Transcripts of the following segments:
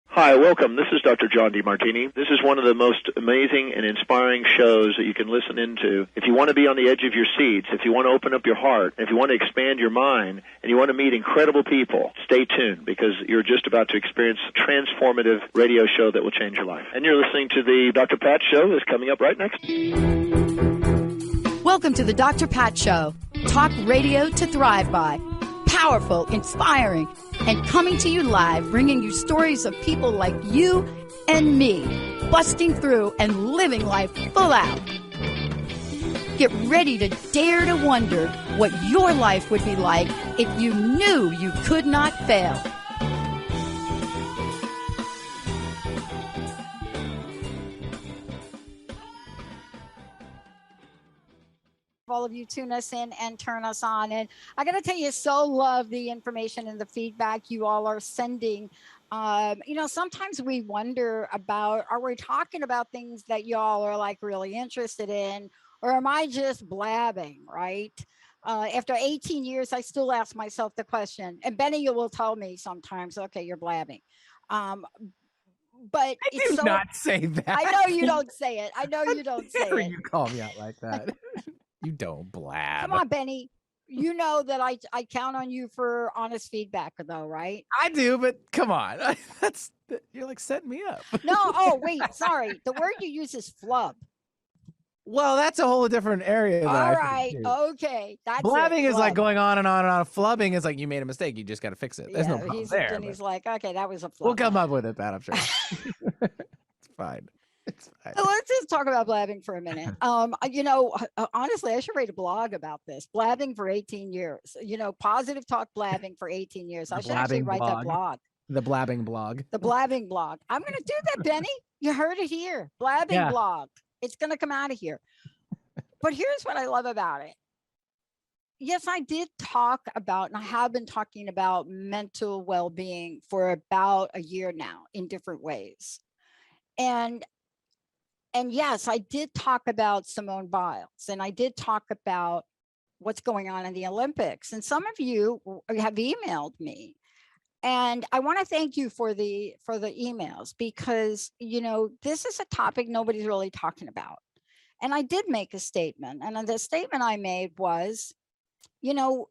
Hi, welcome. This is Dr. John DeMartini. This is one of the most amazing and inspiring shows that you can listen into. If you want to be on the edge of your seats, if you want to open up your heart, if you want to expand your mind, and you want to meet incredible people, stay tuned because you're just about to experience a transformative radio show that will change your life. And you're listening to the Dr. Pat Show that's coming up right next. Welcome to the Dr. Pat Show. Talk radio to thrive by. Powerful, inspiring, and coming to you live, bringing you stories of people like you and me, busting through and living life full out. Get ready to dare to wonder what your life would be like if you knew you could not fail. All of you tune us in and turn us on. And I got to tell you, so love the information and the feedback you all are sending. Sometimes we wonder about, are we talking about things that y'all are like really interested in, or am I just blabbing, right? After 18 years, I still ask myself the question, and Benny, you will tell me sometimes, okay, you're blabbing. But I do not say that. I know you don't say it. I know you don't say it. You call me out like that. You don't blab. Come on, Benny. You know that I count on you for honest feedback, though, right? I do, but come on. You're like setting me up. No. Oh, wait. Sorry. The word you use is flub. Well, that's a whole different area. All right. Okay. That's blabbing is flub. like going on and on and on. Flubbing is like you made a mistake. You just got to fix it. There's no problem there. And he's like, okay, that was a flub. We'll come up with it, Pat, I'm sure. It's fine. It's fine. So let's just talk about blabbing for a minute. Honestly, I should write a blog about this. Blabbing for 18 years. Positive talk blabbing for 18 years. I should actually write that blog. The blabbing blog. The blabbing blog. I'm going to do that, Benny. You heard it here. Blabbing blog. It's going to come out of here. But here's what I love about it. Yes, I did talk about, and I have been talking about mental well-being for about a year now in different ways. And yes, I did talk about Simone Biles, and I did talk about what's going on in the Olympics. And some of you have emailed me, and I want to thank you for the emails because, this is a topic nobody's really talking about. And I did make a statement, and the statement I made was, we're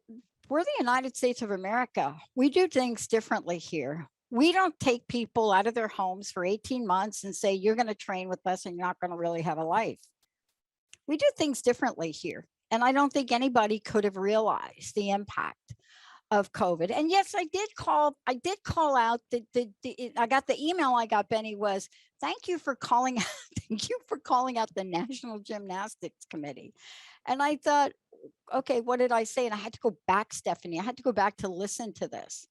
the United States of America. We do things differently here. We don't take people out of their homes for 18 months and say, you're going to train with us and you're not going to really have a life. We do things differently here. And I don't think anybody could have realized the impact of COVID. And yes, I did call out I got the email I got, Benny, was thank you for calling out the National Gymnastics Committee. And I thought, okay, what did I say? And I had to go back, Stephanie. I had to go back to listen to this.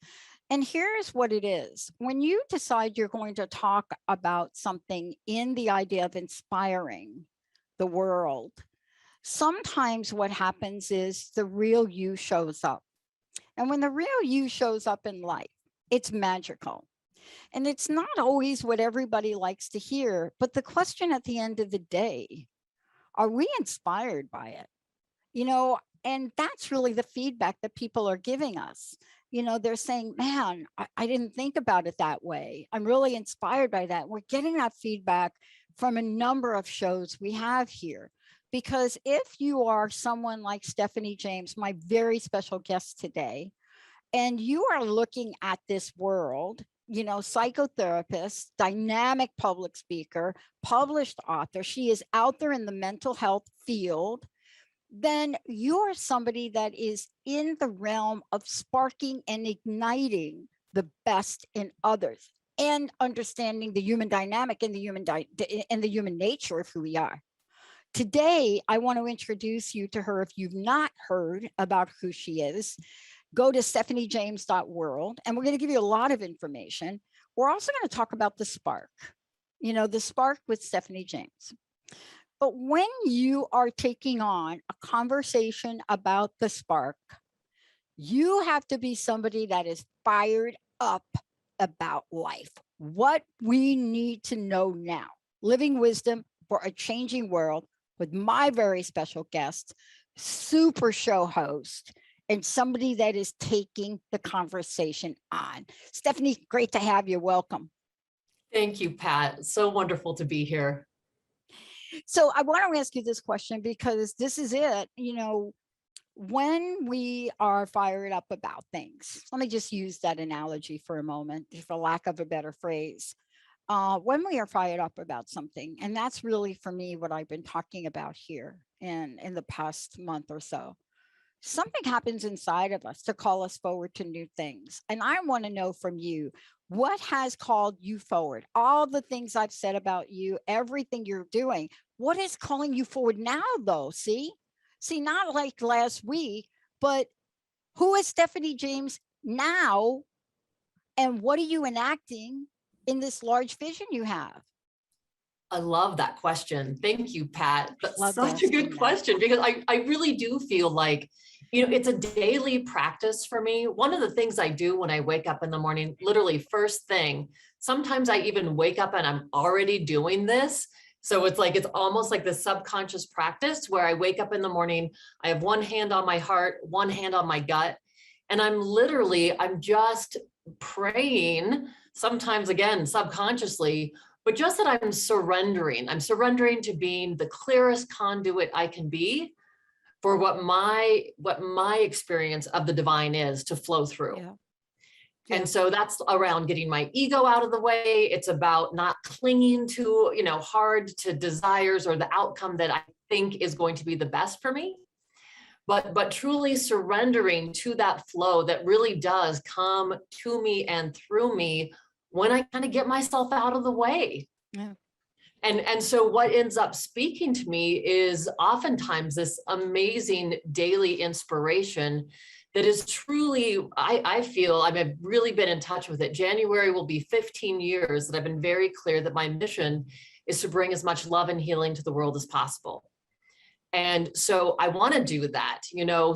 And here's what it is. When you decide you're going to talk about something in the idea of inspiring the world, sometimes what happens is the real you shows up. And when the real you shows up in life, it's magical. And it's not always what everybody likes to hear. But the question at the end of the day, are we inspired by it? And that's really the feedback that people are giving us. They're saying, man, I didn't think about it that way. I'm really inspired by that. We're getting that feedback from a number of shows we have here. Because if you are someone like Stephanie James, my very special guest today, and you are looking at this world, psychotherapist, dynamic public speaker, published author, she is out there in the mental health field, then you're somebody that is in the realm of sparking and igniting the best in others and understanding the human dynamic and the human nature of who we are. Today, I want to introduce you to her. If you've not heard about who she is, go to stephaniejames.world, and we're going to give you a lot of information. We're also going to talk about the spark, the spark with Stephanie James. But when you are taking on a conversation about the spark, you have to be somebody that is fired up about life. What we need to know now, living wisdom for a changing world with my very special guest, super show host, and somebody that is taking the conversation on. Stephanie, great to have you. Welcome. Thank you, Pat. So wonderful to be here. So I want to ask you this question because this is it. When we are fired up about things, let me just use that analogy for a moment, for lack of a better phrase. When we are fired up about something, and that's really for me what I've been talking about here in the past month or so, something happens inside of us to call us forward to new things. And I want to know from you, what has called you forward? All the things I've said about you, everything you're doing, what is calling you forward now though? See, not like last week, but who is Stephanie James now? And what are you enacting in this large vision you have? I love that question. Thank you, Pat. That's Love such a good asking question, because I really do feel like, it's a daily practice for me. One of the things I do when I wake up in the morning, literally first thing, sometimes I even wake up and I'm already doing this. So it's almost like the subconscious practice where I wake up in the morning, I have one hand on my heart, one hand on my gut, and I'm just praying, sometimes again, subconsciously, but just that I'm surrendering. I'm surrendering to being the clearest conduit I can be for what my experience of the divine is to flow through. Yeah. And so that's around getting my ego out of the way. It's about not clinging to, hard to desires or the outcome that I think is going to be the best for me, but truly surrendering to that flow that really does come to me and through me when I kind of get myself out of the way. Yeah. And so what ends up speaking to me is oftentimes this amazing daily inspiration that is truly, I feel, I've really been in touch with it. January will be 15 years that I've been very clear that my mission is to bring as much love and healing to the world as possible. And so I want to do that,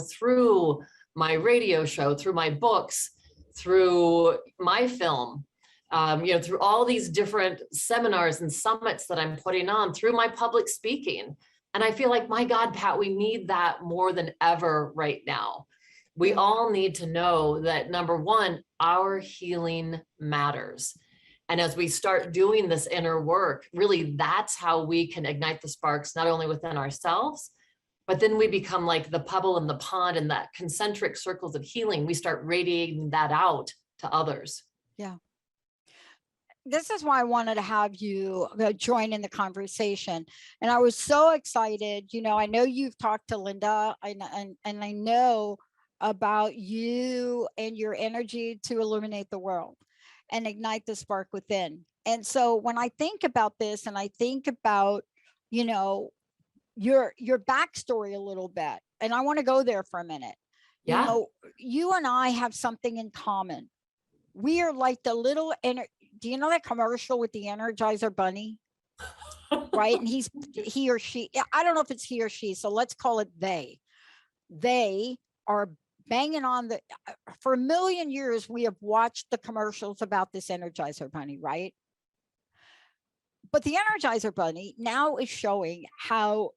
through my radio show, through my books, through my film, through all these different seminars and summits that I'm putting on, through my public speaking. And I feel like, my God, Pat, we need that more than ever right now. We all need to know that, number one, our healing matters. And as we start doing this inner work, really, that's how we can ignite the sparks, not only within ourselves, but then we become like the pebble in the pond, and that concentric circles of healing. We start radiating that out to others. Yeah. This is why I wanted to have you join in the conversation. And I was so excited. I know you've talked to Linda, and I know about you and your energy to illuminate the world and ignite the spark within. And so when I think about this, and I think about, your backstory a little bit, and I want to go there for a minute. Yeah. You and I have something in common. We are like the little, do you know that commercial with the Energizer Bunny? Right? And he or she, I don't know if it's he or she, so let's call it they. They are banging on for a million years, we have watched the commercials about this Energizer Bunny, right? But the Energizer Bunny now is showing how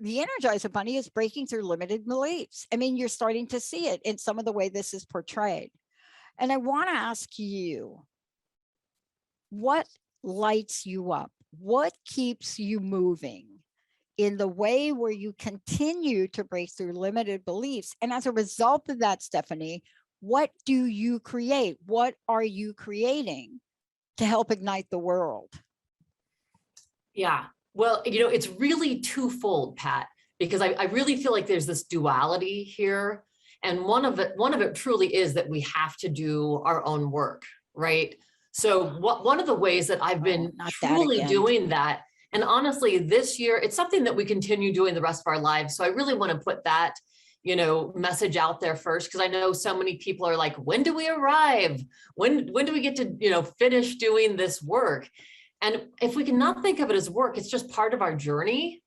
the Energizer Bunny is breaking through limited beliefs. I mean, you're starting to see it in some of the way this is portrayed. And I want to ask you, what lights you up? What keeps you moving in the way where you continue to break through limited beliefs? And as a result of that, Stephanie, what do you create? What are you creating to help ignite the world? Yeah, well, it's really twofold, Pat, because I really feel like there's this duality here. And one of it truly is that we have to do our own work, right? So one of the ways that I've been truly doing that, and honestly, this year, it's something that we continue doing the rest of our lives. So I really want to put that, message out there first, because I know so many people are like, when do we arrive? When do we get to, finish doing this work? And if we cannot think of it as work, it's just part of our journey,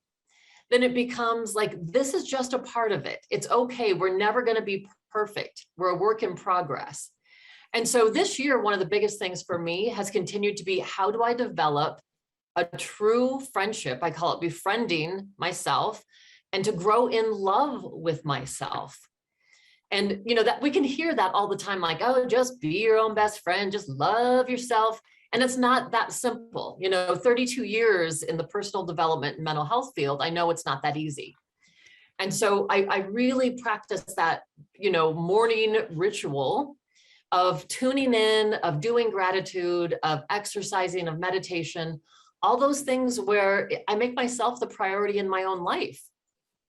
then it becomes like, this is just a part of it. It's okay. We're never going to be perfect. We're a work in progress. And so this year, one of the biggest things for me has continued to be, how do I develop a true friendship. I call it befriending myself, and to grow in love with myself. And, that we can hear that all the time, like, oh, just be your own best friend, just love yourself. And it's not that simple. 32 years in the personal development and mental health field, I know it's not that easy. And so I really practice that, morning ritual of tuning in, of doing gratitude, of exercising, of meditation, all those things where I make myself the priority in my own life.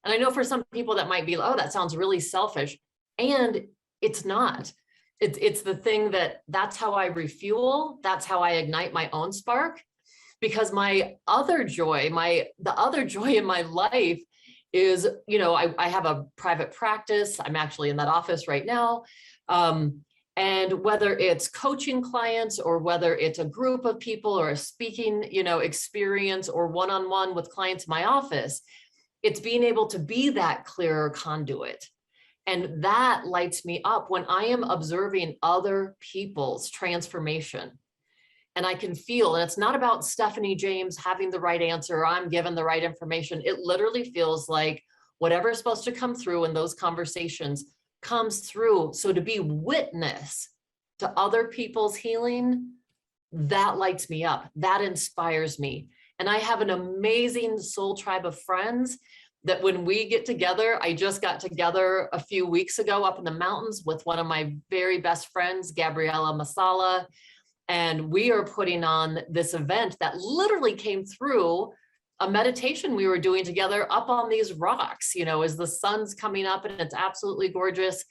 And I know for some people that might be, oh, that sounds really selfish. And it's not. It's the thing that's how I refuel. That's how I ignite my own spark. Because the other joy in my life is, I have a private practice. I'm actually in that office right now. And whether it's coaching clients or whether it's a group of people or a speaking, experience or one-on-one with clients in my office, it's being able to be that clearer conduit. And that lights me up when I am observing other people's transformation. And I can feel, and it's not about Stephanie James having the right answer, or I'm given the right information. It literally feels like whatever is supposed to come through in those conversations comes through. So to be witness to other people's healing, that lights me up. That inspires me. And I have an amazing soul tribe of friends that when we get together, I just got together a few weeks ago up in the mountains with one of my very best friends, Gabriella Masala. And we are putting on this event that literally came through a meditation we were doing together up on these rocks, as the sun's coming up and it's absolutely gorgeous.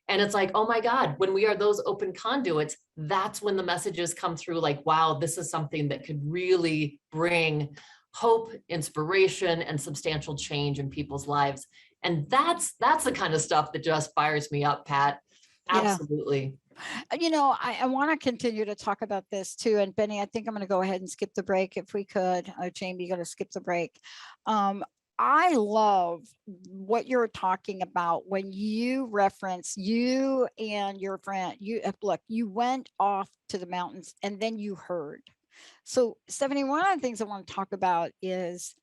And it's like, oh my God, when we are those open conduits, that's when the messages come through like, wow, this is something that could really bring hope, inspiration, and substantial change in people's lives. And that's the kind of stuff that just fires me up, Pat. Absolutely. Yeah. I want to continue to talk about this too. And Benny, I think I'm going to go ahead and skip the break if we could. Jamie, you got to skip the break. I love what you're talking about when you reference you and your friend. You went off to the mountains and then you heard. So Stephanie, one of the things I want to talk about is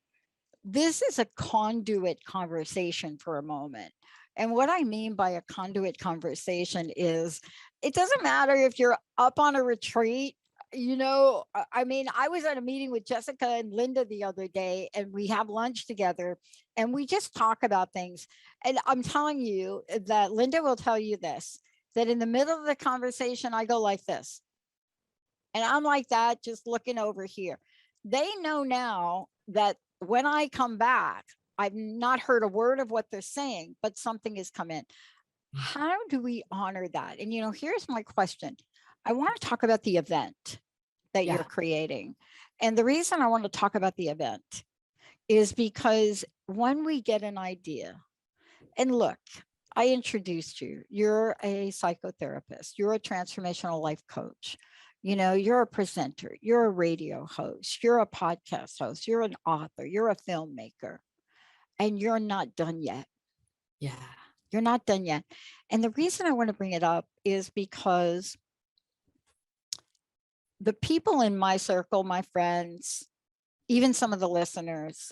this is a conduit conversation for a moment. And what I mean by a conduit conversation is it doesn't matter if you're up on a retreat. I was at a meeting with Jessica and Linda the other day, and we have lunch together and we just talk about things. And I'm telling you that Linda will tell you this, that in the middle of the conversation, I go like this. And I'm like that, just looking over here. They know now that when I come back, I've not heard a word of what they're saying, but something has come in. How do we honor that? And, here's my question. I want to talk about the event that you're creating. And the reason I want to talk about the event is because when we get an idea, and look, I introduced you, you're a psychotherapist, you're a transformational life coach. You're a presenter, you're a radio host, you're a podcast host, you're an author, you're a filmmaker, and you're not done yet. Yeah. You're not done yet. And the reason I want to bring it up is because the people in my circle, my friends, even some of the listeners,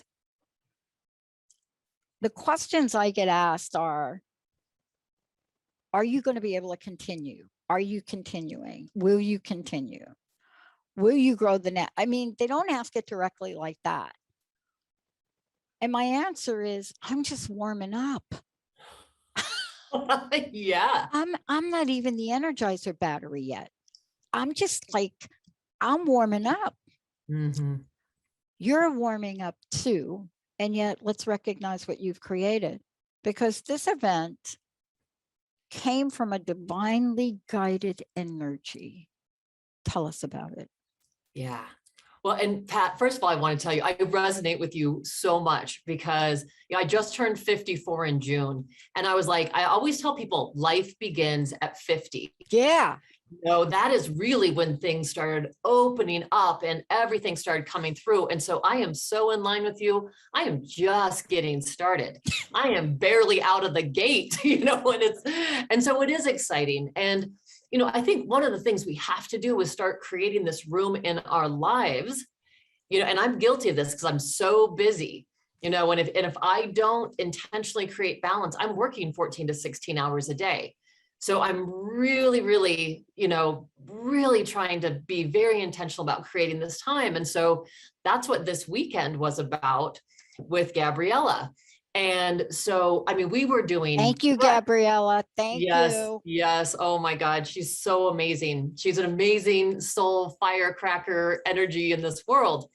the questions I get asked are you going to be able to continue? Are you continuing? Will you continue? Will you grow the net? I mean, they don't ask it directly like that. And my answer is, I'm just warming up. Yeah. I'm not even the Energizer battery yet. I'm just I'm warming up. Mm-hmm. You're warming up too. And yet let's recognize what you've created, because this event came from a divinely guided energy. Tell us about it. Yeah. Well, and Pat, first of all, I want to tell you, I resonate with you so much because I just turned 54 in June. And I was like, I always tell people life begins at 50. Yeah. That is really when things started opening up and everything started coming through. And so I am so in line with you. I am just getting started. I am barely out of the gate, and so it is exciting. And, I think one of the things we have to do is start creating this room in our lives and I'm guilty of this because I'm so busy, and if I don't intentionally create balance, I'm working 14 to 16 hours a day. So I'm really, really, really trying to be very intentional about creating this time. And so that's what this weekend was about with Gabriella. And so, I mean, we were doing. Thank you, Gabriella. Thank you. Yes. Oh my God. She's so amazing. She's an amazing soul firecracker energy in this world.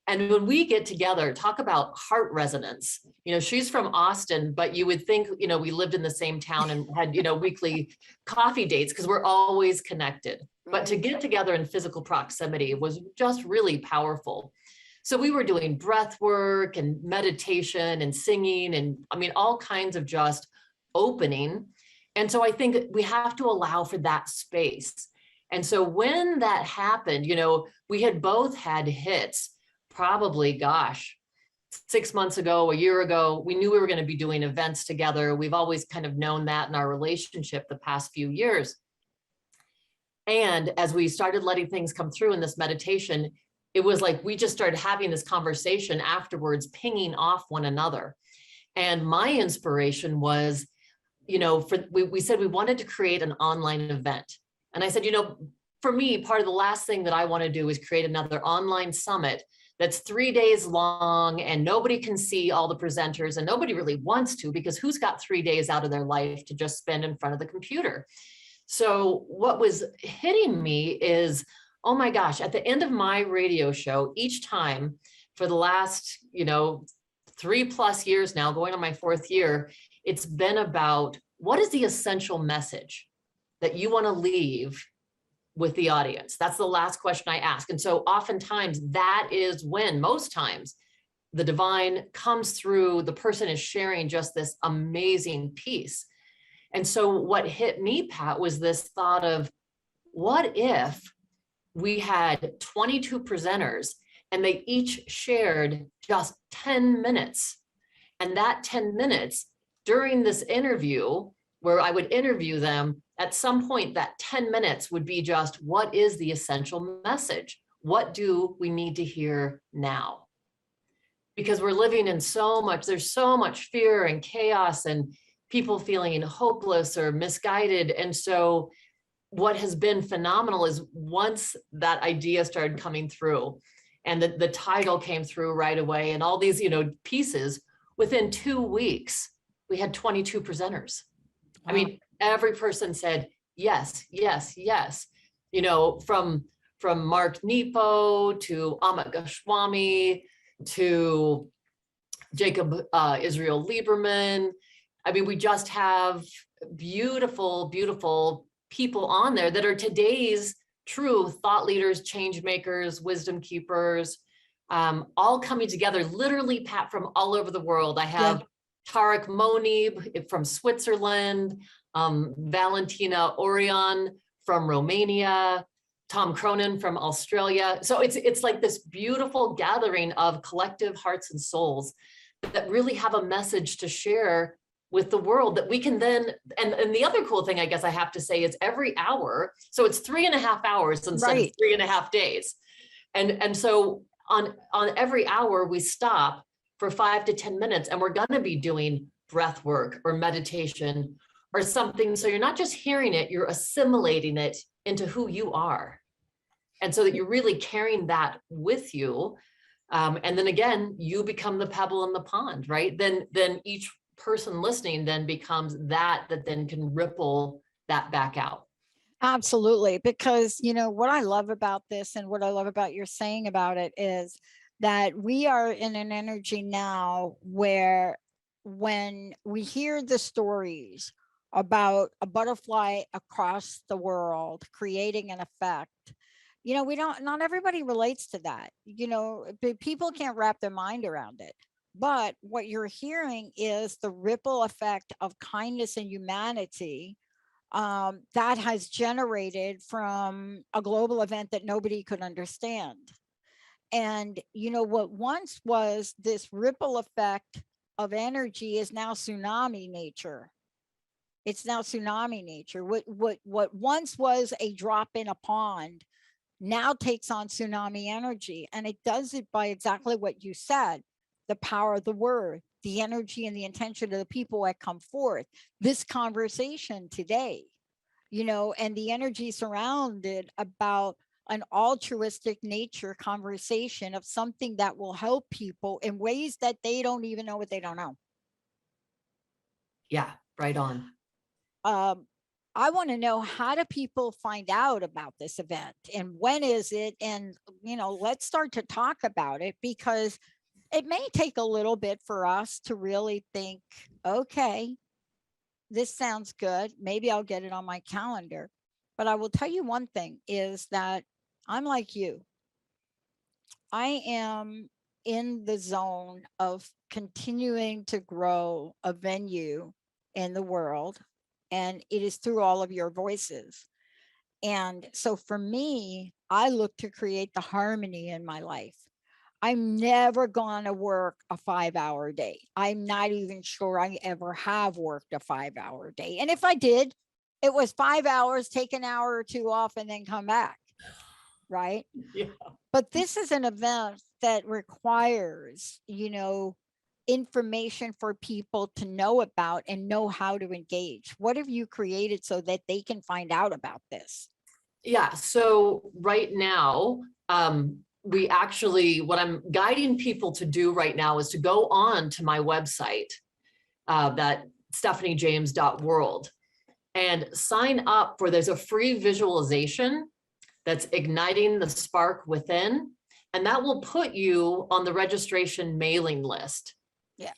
And when we get together, talk about heart resonance. She's from Austin, but you would think, we lived in the same town and had, weekly coffee dates because we're always connected. But to get together in physical proximity was just really powerful. So we were doing breath work and meditation and singing and all kinds of just opening. And so I think we have to allow for that space. And so when that happened, we had both had hits. Probably, 6 months ago, a year ago, we knew we were going to be doing events together. We've always kind of known that in our relationship the past few years. And as we started letting things come through in this meditation, it was like we just started having this conversation afterwards, pinging off one another. And my inspiration was, we said we wanted to create an online event. And I said, for me, part of the last thing that I want to do is create another online summit that's 3 days long and nobody can see all the presenters and nobody really wants to, because who's got 3 days out of their life to just spend in front of the computer? So what was hitting me is, oh my gosh, at the end of my radio show, each time for the last, 3+ years now, going on my 4th year, it's been about what is the essential message that you want to leave with the audience? That's the last question I ask. And so oftentimes that is when, most times, the divine comes through, the person is sharing just this amazing piece. And so what hit me, Pat, was this thought of, what if we had 22 presenters and they each shared just 10 minutes? And that 10 minutes during this interview, where I would interview them, at some point that 10 minutes would be just, what is the essential message? What do we need to hear now? Because we're living in there's so much fear and chaos and people feeling hopeless or misguided. And so what has been phenomenal is once that idea started coming through and the title came through right away and all these, pieces, within 2 weeks, we had 22 presenters. Wow. I mean, every person said, yes, yes, yes. From Mark Nepo to Amit Goswami to Jacob Israel Lieberman. I mean, we just have beautiful, beautiful people on there that are today's true thought leaders, change makers, wisdom keepers, all coming together, literally, Pat, from all over the world. I have Tarek Monib from Switzerland, Valentina Orion from Romania, Tom Cronin from Australia. So it's like this beautiful gathering of collective hearts and souls that really have a message to share with the world that we can then, and the other cool thing I guess I have to say is every hour, so it's 3.5 hours instead of 3.5 days. And so on every hour we stop for 5 to 10 minutes and we're gonna be doing breath work or meditation or something. So you're not just hearing it, you're assimilating it into who you are. And so that you're really carrying that with you. And then again, you become the pebble in the pond, right? Then each person listening then becomes that then can ripple that back out. Absolutely. Because, what I love about this and what I love about your saying about it is that we are in an energy now where when we hear the stories about a butterfly across the world creating an effect, not everybody relates to that. People can't wrap their mind around it. But what you're hearing is the ripple effect of kindness and humanity that has generated from a global event that nobody could understand. And, what once was this ripple effect of energy is now tsunami nature. It's now tsunami nature. What once was a drop in a pond now takes on tsunami energy. And it does it by exactly what you said, the power of the word, the energy and the intention of the people that come forth. This conversation today, and the energy surrounded about an altruistic nature conversation of something that will help people in ways that they don't even know what they don't know. Yeah, right on. I want to know, how do people find out about this event and when is it? And, let's start to talk about it, because it may take a little bit for us to really think, okay, this sounds good. Maybe I'll get it on my calendar. But I will tell you one thing is that I'm like you. I am in the zone of continuing to grow a venue in the world, and it is through all of your voices. And so for me, I look to create the harmony in my life. I'm never going to work a 5-hour day. I'm not even sure I ever have worked a 5-hour day. And if I did, it was 5 hours, take an hour or two off, and then come back. Right. Yeah. But this is an event that requires, information for people to know about and know how to engage. What have you created so that they can find out about this? Yeah. So right now, we actually, what I'm guiding people to do right now is to go on to my website, that stephaniejames.world, and sign up for, there's a free visualization that's igniting the spark within, and that will put you on the registration mailing list. Yeah.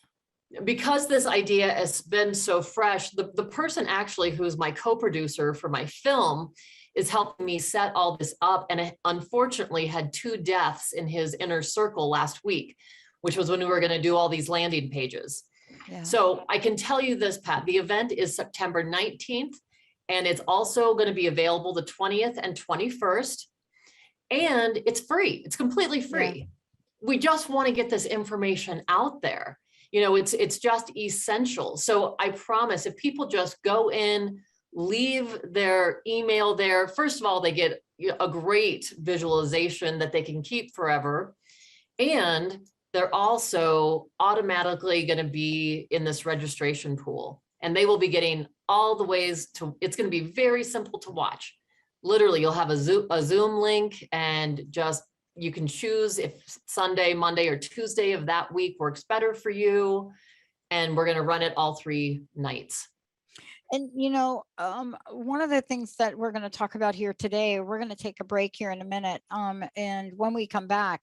Because this idea has been so fresh, the person actually who's my co-producer for my film is helping me set all this up, and unfortunately had 2 deaths in his inner circle last week, which was when we were going to do all these landing pages. Yeah. So I can tell you this, Pat, the event is September 19th, and it's also going to be available the 20th and 21st, and it's free. It's completely free. Yeah. We just want to get this information out there. It's just essential. So I promise, if people just go in, leave their email there, first of all, they get a great visualization that they can keep forever. And they're also automatically going to be in this registration pool, and they will be getting all the ways to, it's going to be very simple to watch. Literally, you'll have a Zoom link, and just, you can choose if Sunday, Monday, or Tuesday of that week works better for you. And we're going to run it all 3 nights. And, one of the things that we're going to talk about here today, we're going to take a break here in a minute. And when we come back,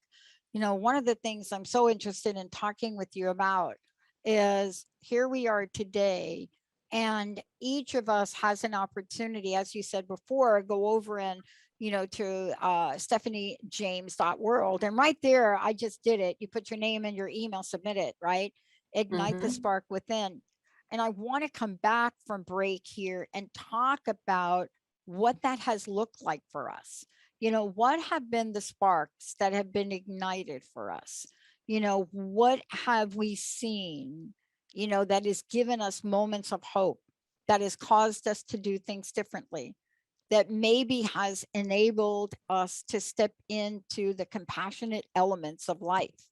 one of the things I'm so interested in talking with you about is, here we are today, and each of us has an opportunity, as you said before, go over and, to stephaniejames.world. And right there, I just did it. You put your name and your email, submit it, right? Ignite the spark within. And I want to come back from break here and talk about what that has looked like for us. What have been the sparks that have been ignited for us? What have we seen, that has given us moments of hope, that has caused us to do things differently, that maybe has enabled us to step into the compassionate elements of life.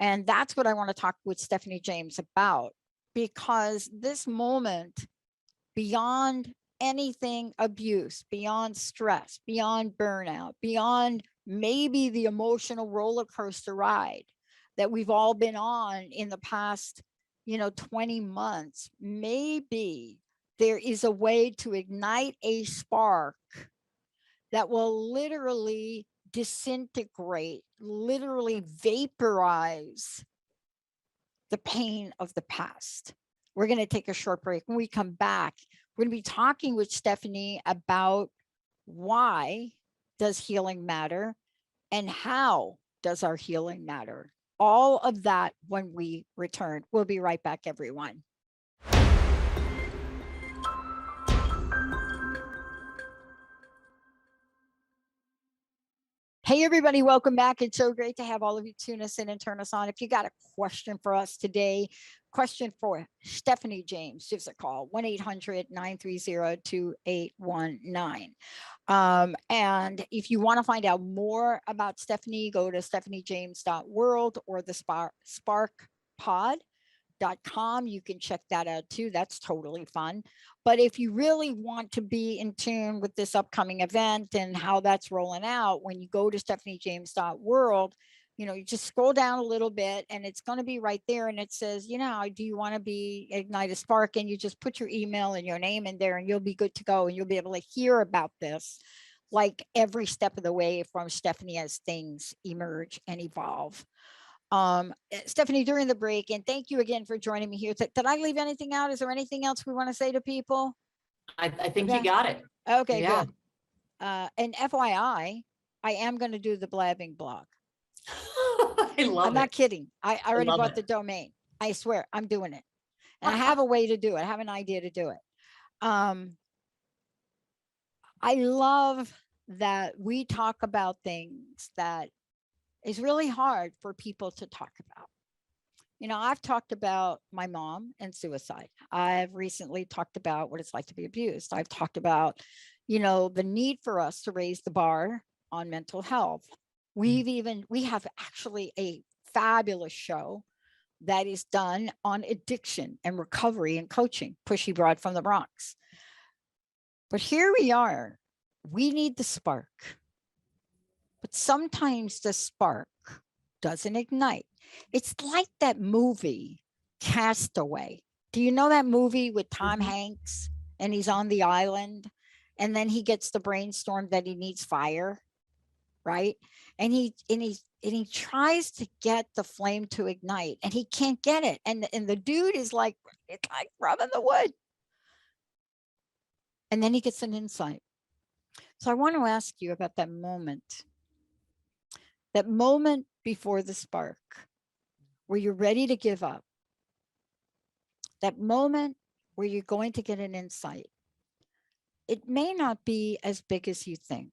And that's what I want to talk with Stephanie James about, because this moment, beyond anything abuse, beyond stress, beyond burnout, beyond maybe the emotional roller coaster ride that we've all been on in the past, 20 months, maybe there is a way to ignite a spark that will literally disintegrate, literally vaporize the pain of the past. We're going to take a short break. When we come back, we're going to be talking with Stephanie about why does healing matter and how does our healing matter. All of that when we return. We'll be right back, everyone. Hey, everybody, welcome back. It's so great to have all of you tune us in and turn us on. If you got a question for us today, question for Stephanie James, give us a call, 1-800-930-2819. And if you want to find out more about Stephanie, go to stephaniejames.world or the sparkpod.com. You can check that out too. That's totally fun. But if you really want to be in tune with this upcoming event and how that's rolling out, when you go to stephaniejames.world, you just scroll down a little bit and it's going to be right there. And it says, do you want to be Ignite a Spark? And you just put your email and your name in there and you'll be good to go. And you'll be able to hear about this like every step of the way from Stephanie as things emerge and evolve. Stephanie, during the break, and thank you again for joining me here. Did I leave anything out? Is there anything else we want to say to people? I think you got it. Okay, Yeah. good. And FYI, I am going to do the blabbing blog. I love I'm not kidding. I already love bought it. the domain. I swear I'm doing it. And I have a way to do it. I have an idea to do it. I love that we talk about things that is really hard for people to talk about. I've talked about my mom and suicide. I've recently talked about what it's like to be abused. I've talked about, the need for us to raise the bar on mental health. We have actually a fabulous show that is done on addiction and recovery and coaching, Pushy Broad from the Bronx. But here we are. We need the spark. But sometimes the spark doesn't ignite. It's like that movie, Castaway. Do you know that movie with Tom Hanks and he's on the island and then he gets the brainstorm that he needs fire, right? And he tries to get the flame to ignite and he can't get it. And the dude is like, it's like rubbing the wood. And then he gets an insight. So I want to ask you about that moment before the spark, where you're ready to give up, that moment where you're going to get an insight. It may not be as big as you think,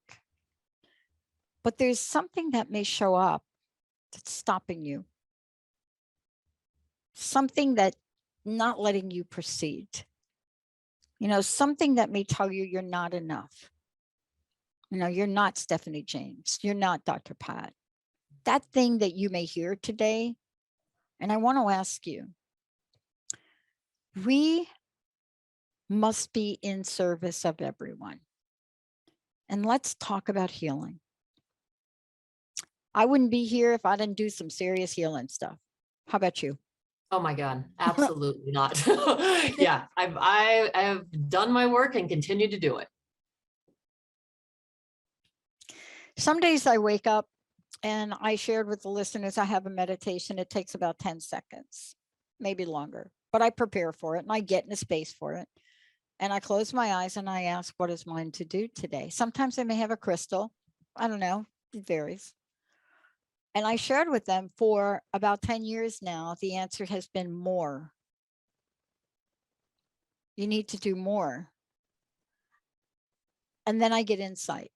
but there's something that may show up that's stopping you, something that's not letting you proceed, something that may tell you you're not enough. You're not Stephanie James, you're not Dr. Pat. That thing that you may hear today, and I want to ask you, we must be in service of everyone. And let's talk about healing. I wouldn't be here if I didn't do some serious healing stuff. How about you? Oh my God, absolutely not. Yeah, I have done my work and continue to do it. Some days I wake up and I shared with the listeners, I have a meditation. It takes about 10 seconds, maybe longer, but I prepare for it and I get in a space for it. And I close my eyes and I ask, what is mine to do today? Sometimes I may have a crystal. I don't know. It varies. And I shared with them for about 10 years now, the answer has been more. You need to do more. And then I get insight.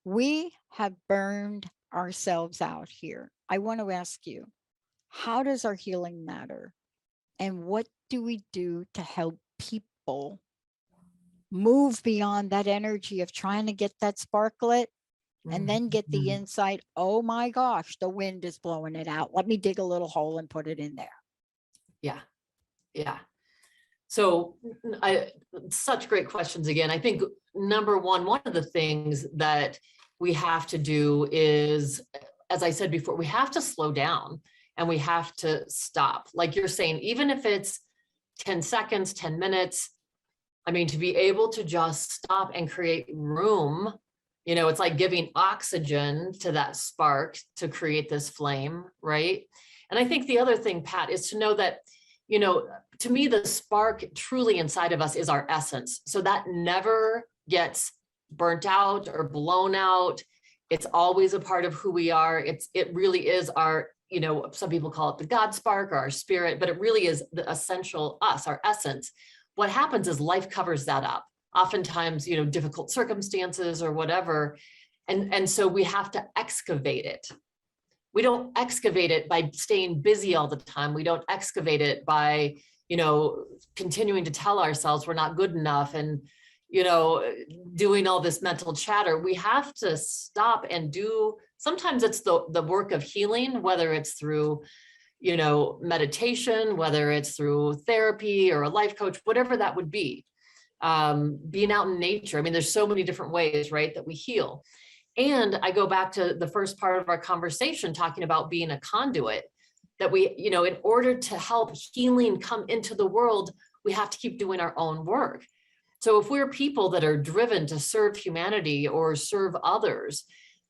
We have burned ourselves out here. I want to ask you, how does our healing matter? And what do we do to help people move beyond that energy of trying to get that spark lit and then get the insight, oh my gosh, the wind is blowing it out. Let me dig a little hole and put it in there. Yeah. Yeah. So such great questions again. I think number one of the things that we have to do is, as I said before, we have to slow down and we have to stop. Like you're saying, even if it's 10 seconds, 10 minutes, I mean, to be able to just stop and create room, it's like giving oxygen to that spark to create this flame, right? And I think the other thing, Pat, is to know that, to me, the spark truly inside of us is our essence. So that never gets burnt out or blown out. It's always a part of who we are. It really is our, some people call it the God spark or our spirit, but it really is the essential us, our essence. What happens is life covers that up. Oftentimes, difficult circumstances or whatever, And so we have to excavate it. We don't excavate it by staying busy all the time. We don't excavate it by, continuing to tell ourselves we're not good enough and, doing all this mental chatter. We have to stop and do, sometimes it's the work of healing, whether it's through, meditation, whether it's through therapy or a life coach, whatever that would be. Being out in nature. I mean, there's so many different ways, right, that we heal. And I go back to the first part of our conversation, talking about being a conduit, that we, in order to help healing come into the world, we have to keep doing our own work. So if we're people that are driven to serve humanity or serve others,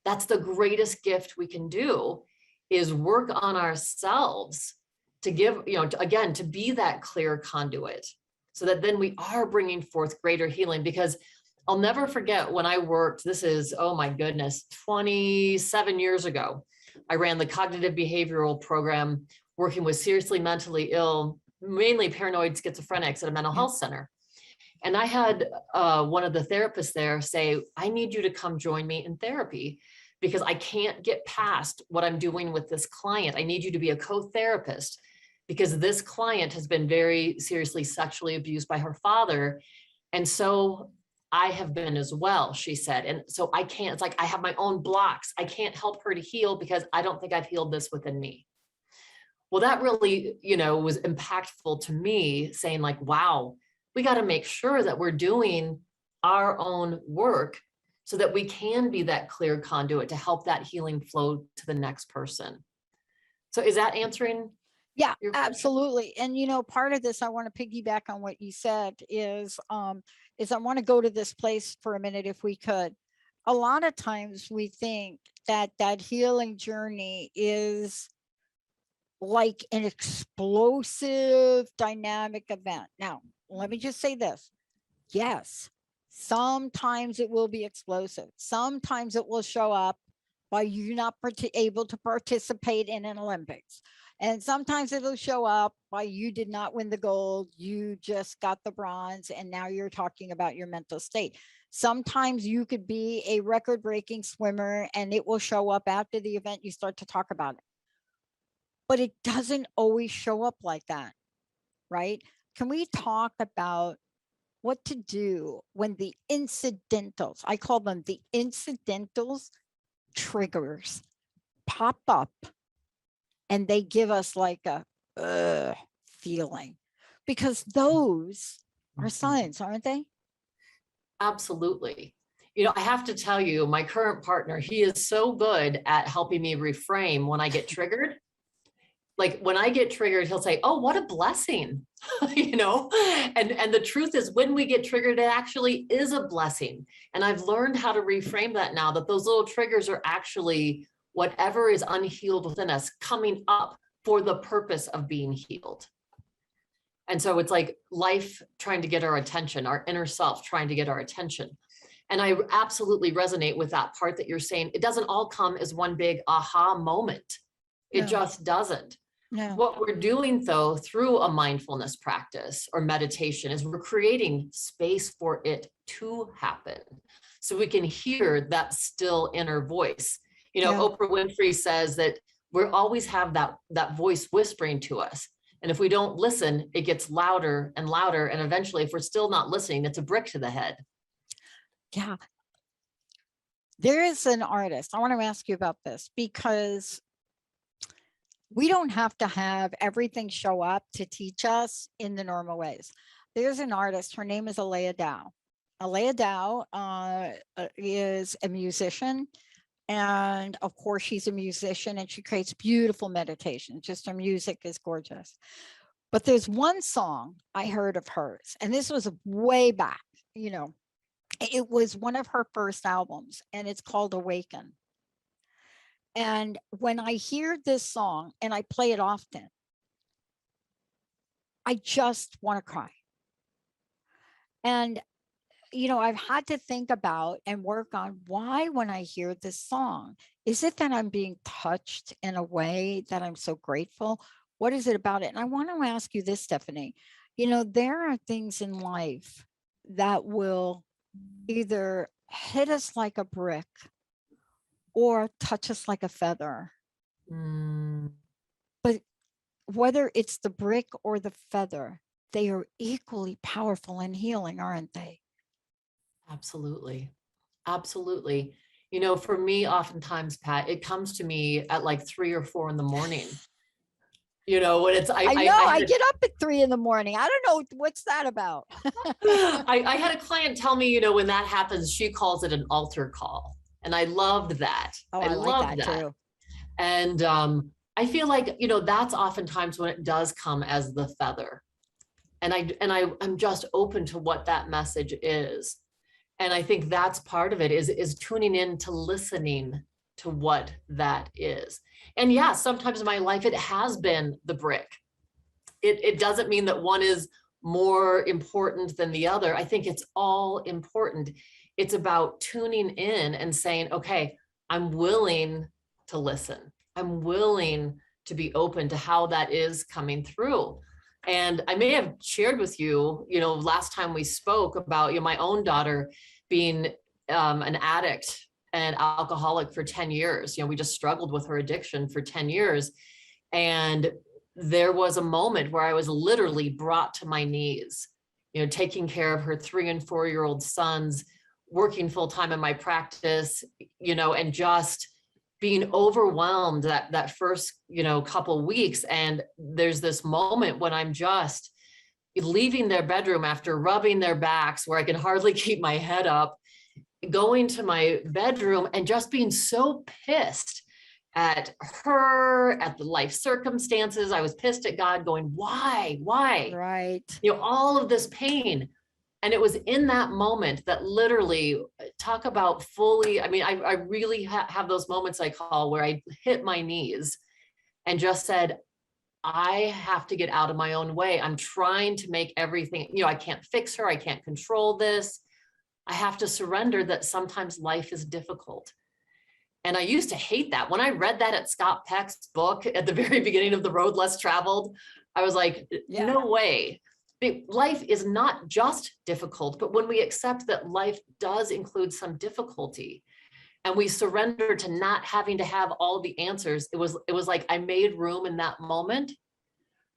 that's the greatest gift we can do, is work on ourselves to give, again, to be that clear conduit, so that then we are bringing forth greater healing. Because I'll never forget when I worked, this is, oh my goodness, 27 years ago, I ran the cognitive behavioral program working with seriously mentally ill, mainly paranoid schizophrenics at a mental health center. And I had one of the therapists there say, I need you to come join me in therapy because I can't get past what I'm doing with this client. I need you to be a co-therapist because this client has been very seriously sexually abused by her father. And so I have been as well, she said. And so I can't, it's like I have my own blocks. I can't help her to heal because I don't think I've healed this within me. Well, that really, was impactful to me, saying like, wow, we got to make sure that we're doing our own work so that we can be that clear conduit to help that healing flow to the next person. So is that answering? Yeah, absolutely. And, part of this, I want to piggyback on what you said is I want to go to this place for a minute, if we could. A lot of times we think that healing journey is like an explosive dynamic event. Now, let me just say this. Yes, sometimes it will be explosive. Sometimes it will show up by you not able to participate in an Olympics. And sometimes it'll show up by you did not win the gold, you just got the bronze, and now you're talking about your mental state. Sometimes you could be a record-breaking swimmer and it will show up after the event, you start to talk about it. But it doesn't always show up like that, right? Can we talk about what to do when the incidentals, I call them the incidentals, triggers pop up and they give us like a feeling? Because those are signs, aren't they? Absolutely. I have to tell you, my current partner, he is so good at helping me reframe when I get triggered. Like when I get triggered, he'll say, oh, what a blessing, and the truth is, when we get triggered, it actually is a blessing. And I've learned how to reframe that now, that those little triggers are actually whatever is unhealed within us coming up for the purpose of being healed. And so it's like life trying to get our attention, our inner self trying to get our attention. And I absolutely resonate with that part that you're saying. It doesn't all come as one big aha moment. It just doesn't. No. What we're doing, though, through a mindfulness practice or meditation is we're creating space for it to happen so we can hear that still inner voice. Oprah Winfrey says that we always have that voice whispering to us. And if we don't listen, it gets louder and louder. And eventually, if we're still not listening, it's a brick to the head. Yeah. There is an artist. I want to ask you about this because we don't have to have everything show up to teach us in the normal ways. There's an artist, her name is Alea Dow. Alea Dow is a musician. And of course, she's a musician and she creates beautiful meditation. Just her music is gorgeous. But there's one song I heard of hers, and this was way back, it was one of her first albums, and it's called Awaken. And when I hear this song, and I play it often, I just want to cry. And, I've had to think about and work on why, when I hear this song, is it that I'm being touched in a way that I'm so grateful? What is it about it? And I want to ask you this, Stephanie. There are things in life that will either hit us like a brick or touch us like a feather. Mm, But whether it's the brick or the feather, they are equally powerful and healing, aren't they? absolutely. Absolutely. You know, for me, oftentimes, Pat, it comes to me at like 3 or 4 in the morning. You know, when it's I know I I had get up at 3 in the morning. I don't know what's that about. I had a client tell me, you know, when that happens, she calls it an altar call. And I loved that. Oh, I I like loved that that. too. And I feel like, you know, that's oftentimes when it does come as the feather. And I'm just open to what that message is. And I think that's part of it is tuning in to listening to what that is. And yeah, sometimes in my life it has been the brick. It doesn't mean that one is more important than the other. I think it's all important. It's about tuning in and saying, okay, I'm willing to listen. I'm willing to be open to how that is coming through. And I may have shared with you, you know, last time we spoke about, you know, my own daughter being an addict and alcoholic for 10 years. You know, we just struggled with her addiction for 10 years. And there was a moment where I was literally brought to my knees, you know, taking care of her 3 and 4-year-old sons, working full time in my practice, you know, and just being overwhelmed that first, you know, couple weeks. And there's this moment when I'm just leaving their bedroom after rubbing their backs where I can hardly keep my head up, going to my bedroom and just being so pissed at her, at the life circumstances. I was pissed at God, going, why? Right. You know, all of this pain. And it was in that moment that literally, talk about fully, I mean, I really have those moments I call where I hit my knees and just said, I have to get out of my own way. I'm trying to make everything, you know, I can't fix her. I can't control this. I have to surrender that sometimes life is difficult. And I used to hate that. When I read that at Scott Peck's book at the very beginning of The Road Less Traveled, I was like, Yeah. no way. Life is not just difficult, but when we accept that life does include some difficulty and we surrender to not having to have all the answers, it was like I made room in that moment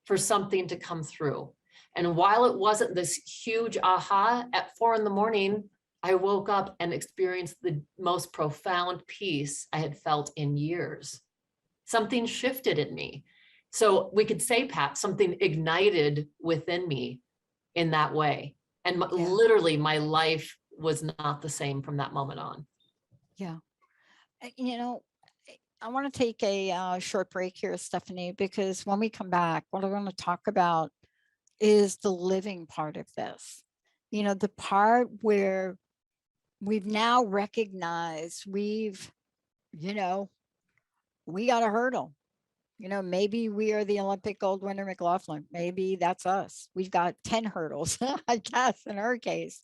for something to come through. And while it wasn't this huge aha, at 4 in the morning, I woke up and experienced the most profound peace I had felt in years. Something shifted in me. So we could say, Pat, something ignited within me in that way. And literally my life was not the same from that moment on. Yeah. You know, I want to take a short break here, Stephanie, because when we come back, what I want to talk about is the living part of this. You know, the part where we've now recognized we've, you know, we got a hurdle. You know, maybe we are the Olympic gold winner McLaughlin. Maybe that's us. We've got 10 hurdles, I guess, in her case.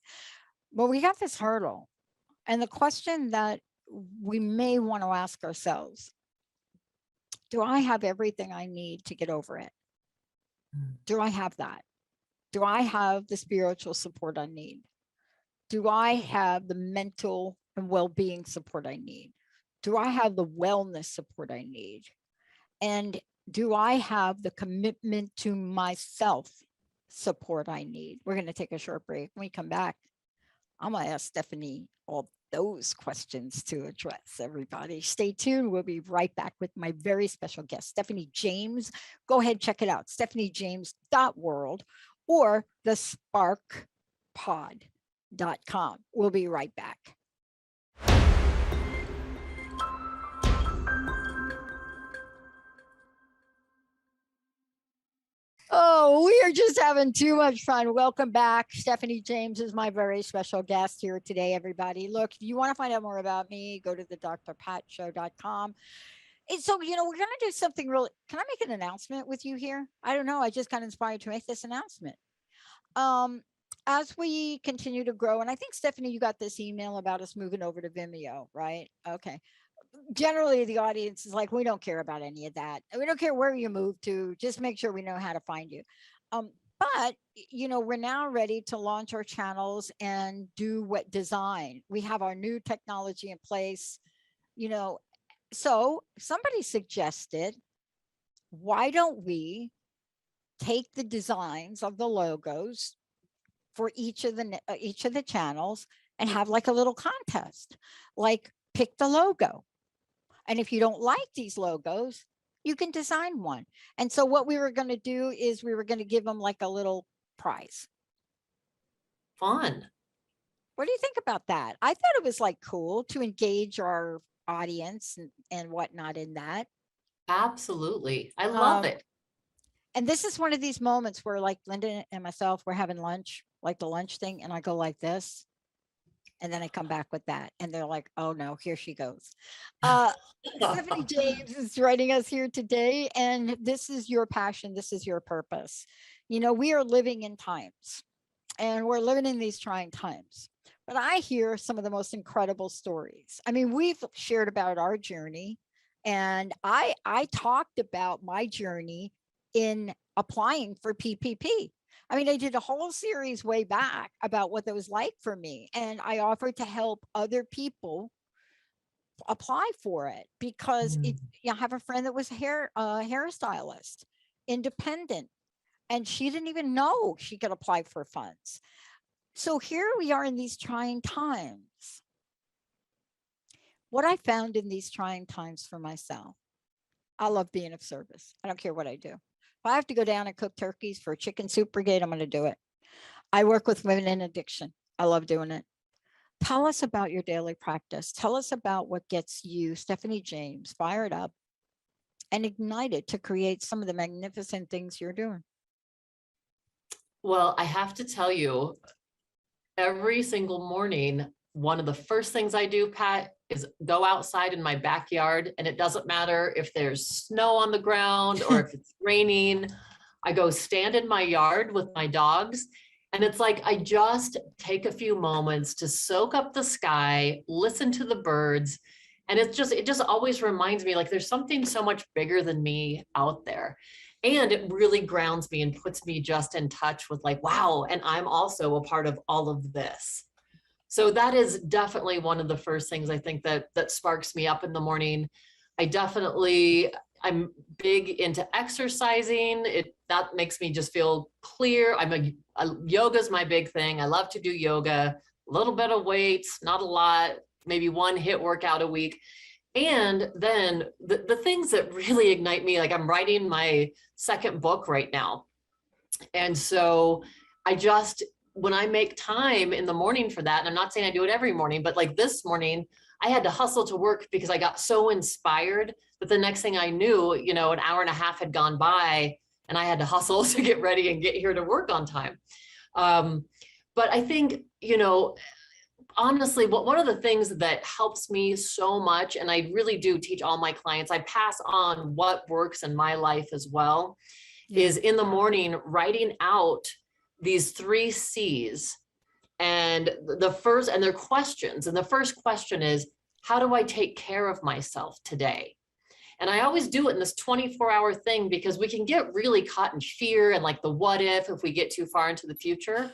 But we got this hurdle. And the question that we may want to ask ourselves, do I have everything I need to get over it? Do I have that? Do I have the spiritual support I need? Do I have the mental and well-being support I need? Do I have the wellness support I need? And do I have the commitment to myself support I need? We're going to take a short break. When we come back, I'm going to ask Stephanie all those questions to address, everybody. Stay tuned. We'll be right back with my very special guest, Stephanie James. Go ahead, check it out, stephaniejames.world or thesparkpod.com. We'll be right back. Oh, we are just having too much fun. Welcome back. Stephanie James is my very special guest here today, everybody. Look, if you want to find out more about me, go to the drpatshow.com. And so, you know, we're going to do something really. Can I make an announcement with you here? I don't know. I just got inspired to make this announcement. As we continue to grow, and I think, Stephanie, you got this email about us moving over to Vimeo, right? Okay. Generally the audience is like, we don't care about any of that. We don't care where you move to, just make sure we know how to find you. But you know, we're now ready to launch our channels and do what design. We have our new technology in place. So somebody suggested, why don't we take the designs of the logos for each of the channels and have like a little contest, like pick the logo. And if you don't like these logos, you can design one. And so what we were going to do is we were going to give them like a little prize. Fun. What do you think about that? I thought it was like cool to engage our audience and whatnot in that. Absolutely. I love it. And this is one of these moments where like Linda and myself, we're having lunch, like the lunch thing. And I go like this. And then I come back with that. And they're like, oh no, here she goes. Stephanie James is joining us here today. And this is your passion. This is your purpose. We are living in times. And we're living in these trying times. But I hear some of the most incredible stories. I mean, we've shared about our journey. And I talked about my journey in applying for PPP. I mean, I did a whole series way back about what that was like for me. And I offered to help other people apply for it because I have a friend that was a hairstylist, independent, and she didn't even know she could apply for funds. So here we are in these trying times. What I found in these trying times for myself, I love being of service. I don't care what I do. If I have to go down and cook turkeys for a chicken soup brigade, I'm going to do it. I work with women in addiction. I love doing it. Tell us about your daily practice. Tell us about what gets you, Stephanie James, fired up and ignited to create some of the magnificent things you're doing. Well, I have to tell you, every single morning, one of the first things I do, Pat, is go outside in my backyard. And it doesn't matter if there's snow on the ground or if it's raining. I go stand in my yard with my dogs. And it's like, I just take a few moments to soak up the sky, listen to the birds. And it just always reminds me, like, there's something so much bigger than me out there. And it really grounds me and puts me just in touch with like, wow, and I'm also a part of all of this. So that is definitely one of the first things I think that sparks me up in the morning. I'm big into exercising. That makes me just feel clear. Yoga's my big thing. I love to do yoga, a little bit of weights, not a lot, maybe one HIIT workout a week. And then the things that really ignite me, like I'm writing my second book right now. And so when I make time in the morning for that, and I'm not saying I do it every morning, but like this morning, I had to hustle to work because I got so inspired that the next thing I knew, an hour and a half had gone by and I had to hustle to get ready and get here to work on time. But I think, honestly, one of the things that helps me so much, and I really do teach all my clients, I pass on what works in my life as well, is in the morning writing out these 3 C's and they're questions. And the first question is, how do I take care of myself today? And I always do it in this 24-hour thing because we can get really caught in fear and like the what if we get too far into the future,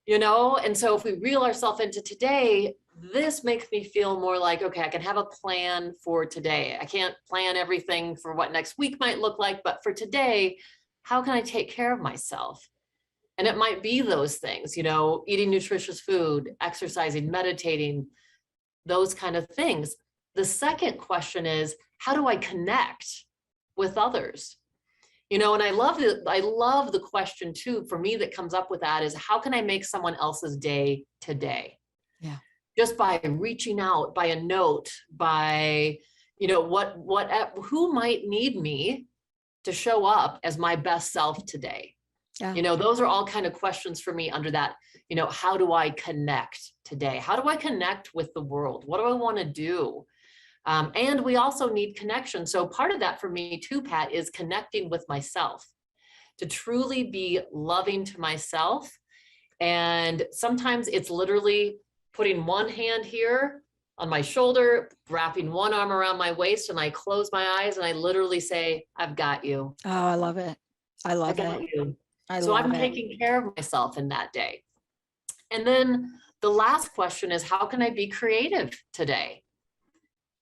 And so if we reel ourselves into today, this makes me feel more like, okay, I can have a plan for today. I can't plan everything for what next week might look like, but for today, how can I take care of myself? And it might be those things, eating nutritious food, exercising, meditating, those kind of things. The second question is, how do I connect with others? And I love the question too, for me, that comes up with that is, how can I make someone else's day today? Yeah. Just by reaching out, by a note, by, who might need me to show up as my best self today? Yeah. Those are all kind of questions for me under that, how do I connect today? How do I connect with the world? What do I want to do? And we also need connection. So part of that for me too, Pat, is connecting with myself, to truly be loving to myself. And sometimes it's literally putting one hand here on my shoulder, wrapping one arm around my waist, and I close my eyes and I literally say, I've got you. Oh, I love it. I love got it. You. So I'm taking care of myself in that day. And then the last question is, how can I be creative today?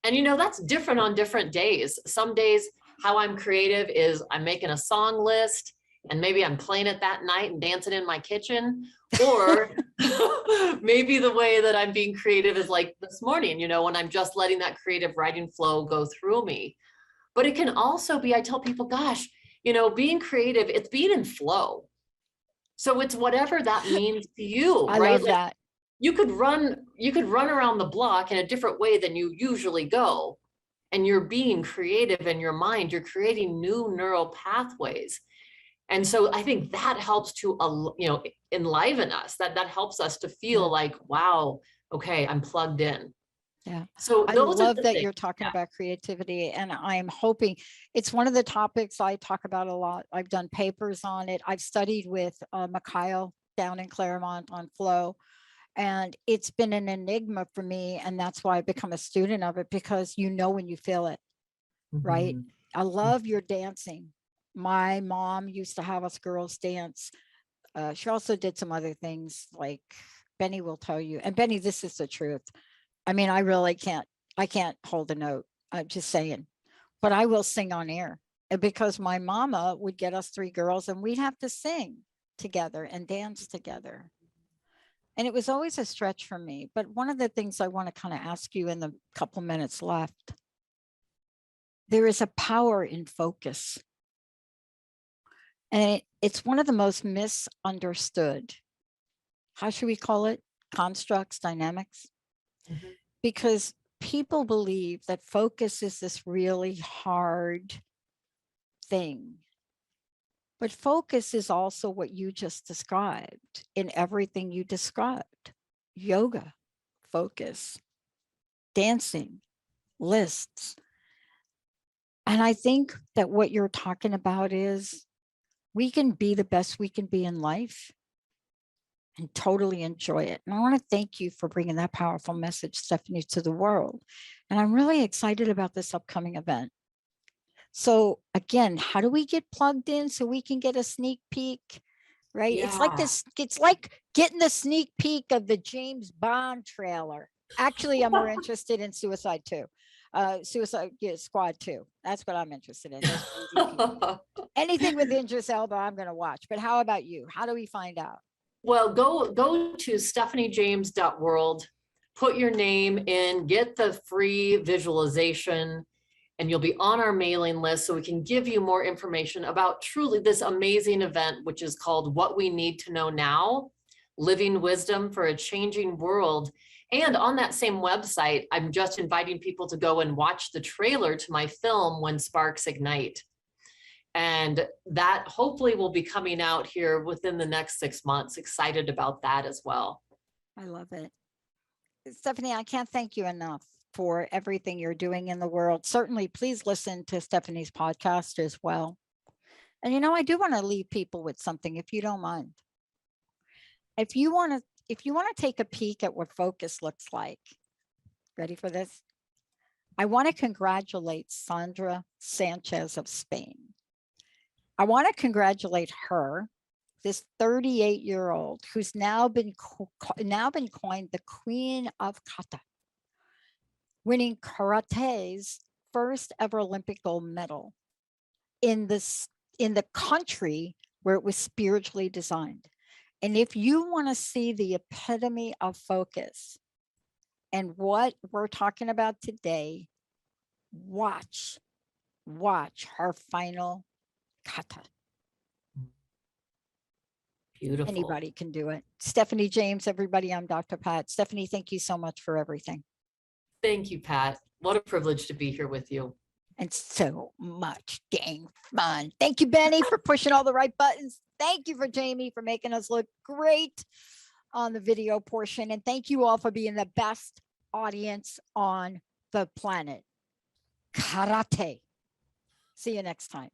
And, that's different on different days. Some days how I'm creative is I'm making a song list and maybe I'm playing it that night and dancing in my kitchen. Or maybe the way that I'm being creative is like this morning, when I'm just letting that creative writing flow go through me. But it can also be, I tell people, gosh, being creative, it's being in flow. So it's whatever that means to you, I right? love that. You could run around the block in a different way than you usually go. And you're being creative in your mind, you're creating new neural pathways. And so I think that helps to, enliven us, that helps us to feel like, wow, okay, I'm plugged in. Yeah. So I those love are that you're talking about creativity, and I'm hoping it's one of the topics I talk about a lot. I've done papers on it. I've studied with Mikhail down in Claremont on flow, and it's been an enigma for me. And that's why I've become a student of it, because when you feel it, right? I love your dancing. My mom used to have us girls dance. She also did some other things, like Benny will tell you. And Benny, this is the truth. I mean, I can't hold a note. I'm just saying, but I will sing on air, because my mama would get us three girls and we'd have to sing together and dance together. And it was always a stretch for me. But one of the things I want to kind of ask you in the couple minutes left, there is a power in focus. And it's one of the most misunderstood, how should we call it? Constructs, dynamics. Because people believe that focus is this really hard thing. But focus is also what you just described in everything you described. Yoga, focus, dancing, lists. And I think that what you're talking about is we can be the best we can be in life and totally enjoy it. And I want to thank you for bringing that powerful message, Stephanie, to the world. And I'm really excited about this upcoming event. So again, how do we get plugged in so we can get a sneak peek, right? Yeah. It's like this, it's like getting the sneak peek of the James Bond trailer. Actually, I'm more interested in Suicide Squad 2. That's what I'm interested in. Anything with Idris Elba, I'm going to watch. But how about you? How do we find out? Well, go to stephaniejames.world, put your name in, get the free visualization, and you'll be on our mailing list so we can give you more information about truly this amazing event, which is called What We Need to Know Now, Living Wisdom for a Changing World. And on that same website, I'm just inviting people to go and watch the trailer to my film, When Sparks Ignite. And that hopefully will be coming out here within the next 6 months. Excited about that as well. I love it. Stephanie, I can't thank you enough for everything you're doing in the world. Certainly, please listen to Stephanie's podcast as well. And I do want to leave people with something, if you don't mind. If you want to take a peek at what focus looks like, ready for this? I want to congratulate Sandra Sanchez of Spain. I want to congratulate her, this 38-year-old who's now been coined the Queen of Kata, winning karate's first ever Olympic gold medal in the country where it was spiritually designed. And if you want to see the epitome of focus and what we're talking about today, watch her final kata. Beautiful. Anybody can do it. Stephanie James, everybody, I'm Dr. Pat. Stephanie, thank you so much for everything. Thank you, Pat. What a privilege to be here with you. And so much dang fun. Thank you, Benny, for pushing all the right buttons. Thank you for Jamie for making us look great on the video portion. And thank you all for being the best audience on the planet. Karate. See you next time.